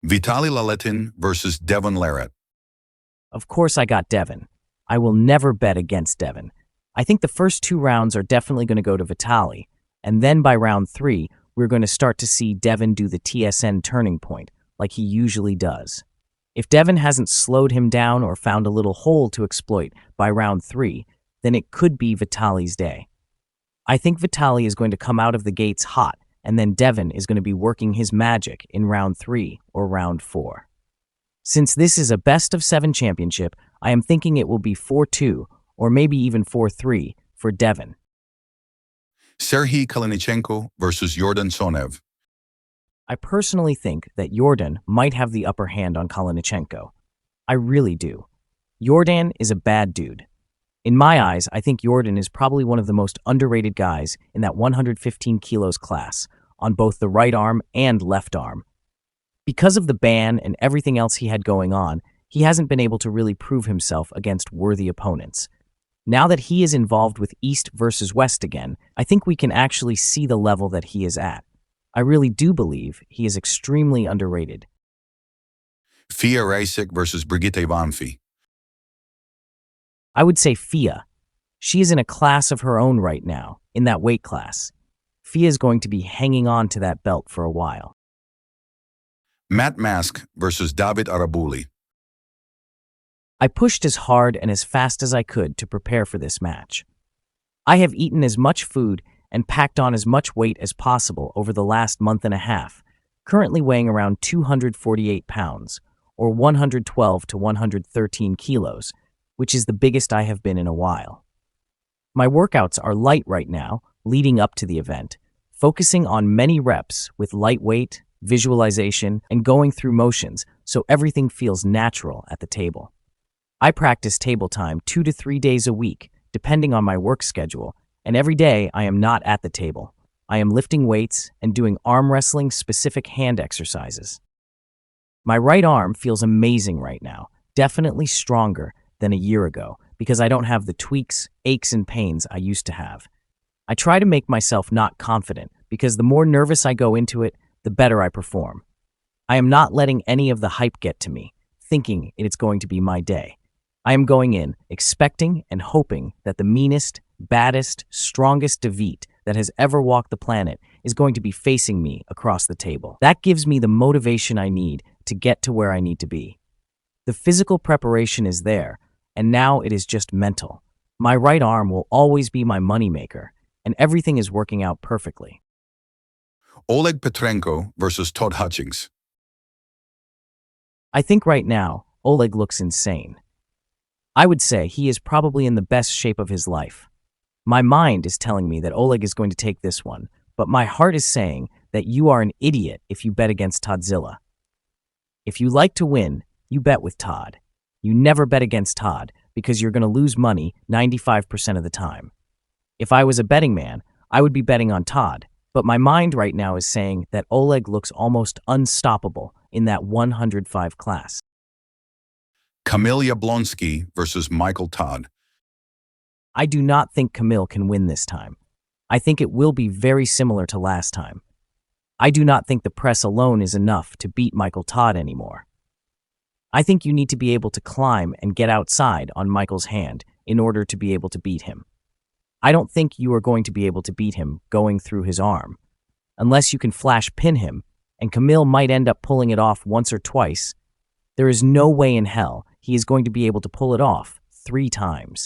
Vitaly Laletin versus Devon Larratt. Of course I got Devon. I will never bet against Devon. I think the first 2 rounds are definitely going to go to Vitaly, and then by round 3, we're going to start to see Devon do the TSN turning point, like he usually does. If Devon hasn't slowed him down or found a little hole to exploit by round 3, then it could be Vitaly's day. I think Vitaly is going to come out of the gates hot, and then Devon is going to be working his magic in round 3 or round 4. Since this is a best-of-7 championship, I am thinking it will be 4-2 or maybe even 4-3 for Devon. Serhii Kalinichenko versus Yordan Tsonev. I personally think that Yordan might have the upper hand on Kalinichenko. I really do. Yordan is a bad dude. In my eyes, I think Yordan is probably one of the most underrated guys in that 115 kilos class, on both the right arm and left arm. Because of the ban and everything else he had going on, he hasn't been able to really prove himself against worthy opponents. Now that he is involved with East versus West again, I think we can actually see the level that he is at. I really do believe he is extremely underrated. Reysk versus Bonfi. I would say Fia. She is in a class of her own right now, in that weight class. Fia is going to be hanging on to that belt for a while. Matt Mask versus David Arabuli. I pushed as hard and as fast as I could to prepare for this match. I have eaten as much food and packed on as much weight as possible over the last month and a half, currently weighing around 248 pounds, or 112 to 113 kilos, which is the biggest I have been in a while. My workouts are light right now, leading up to the event, focusing on many reps with light weight, visualization, and going through motions so everything feels natural at the table. I practice table time 2 to 3 days a week, depending on my work schedule, and every day I am not at the table. I am lifting weights and doing arm wrestling specific hand exercises. My right arm feels amazing right now, definitely stronger than a year ago because I don't have the tweaks, aches, and pains I used to have. I try to make myself not confident because the more nervous I go into it, the better I perform. I am not letting any of the hype get to me, thinking it's going to be my day. I am going in, expecting and hoping that the meanest, baddest, strongest Devit that has ever walked the planet is going to be facing me across the table. That gives me the motivation I need to get to where I need to be. The physical preparation is there, and now it is just mental. My right arm will always be my moneymaker, and everything is working out perfectly. Petrenko versus Todd Hutchings. I think right now, Oleg looks insane. I would say he is probably in the best shape of his life. My mind is telling me that Oleg is going to take this one, but my heart is saying that you are an idiot if you bet against Toddzilla. If you like to win, you bet with Todd. You never bet against Todd because you're going to lose money 95% of the time. If I was a betting man, I would be betting on Todd, but my mind right now is saying that Oleg looks almost unstoppable in that 105 class. Blonsky versus Michael Todd. I do not think Camille can win this time. I think it will be very similar to last time. I do not think the press alone is enough to beat Michael Todd anymore. I think you need to be able to climb and get outside on Michael's hand in order to be able to beat him. I don't think you are going to be able to beat him going through his arm, unless you can flash pin him, and Camille might end up pulling it off once or twice. There is no way in hell he is going to be able to pull it off 3 times.